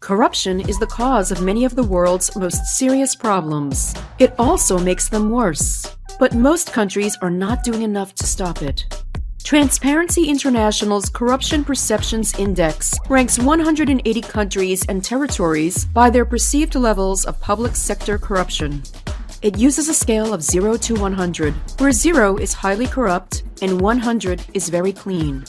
Corruption is the cause of many of the world's most serious problems. It also makes them worse. But most countries are not doing enough to stop it. Transparency International's Corruption Perceptions Index ranks 180 countries and territories by their perceived levels of public sector corruption. It uses a scale of 0 to 100, where 0 is highly corrupt and 100 is very clean.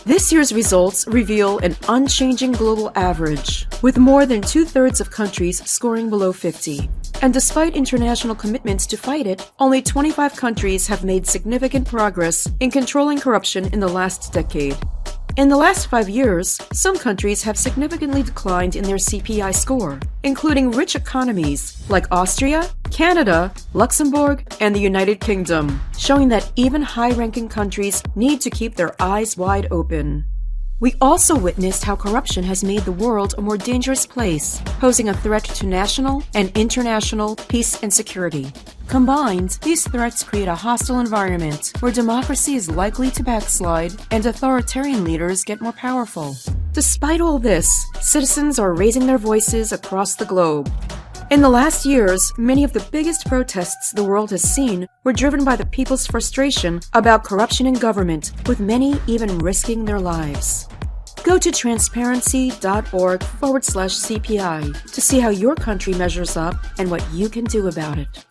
This year's results reveal an unchanging global average, with more than two-thirds of countries scoring below 50. And despite international commitments to fight it, only 25 countries have made significant progress in controlling corruption in the last decade. In the last 5 years, some countries have significantly declined in their CPI score, including rich economies like Austria, Canada, Luxembourg, and the United Kingdom, showing that even high-ranking countries need to keep their eyes wide open. We also witnessed how corruption has made the world a more dangerous place, posing a threat to national and international peace and security. Combined, these threats create a hostile environment where democracy is likely to backslide and authoritarian leaders get more powerful. Despite all this, citizens are raising their voices across the globe. In the last years, many of the biggest protests the world has seen were driven by the people's frustration about corruption in government, with many even risking their lives. Go to transparency.org/CPI to see how your country measures up and what you can do about it.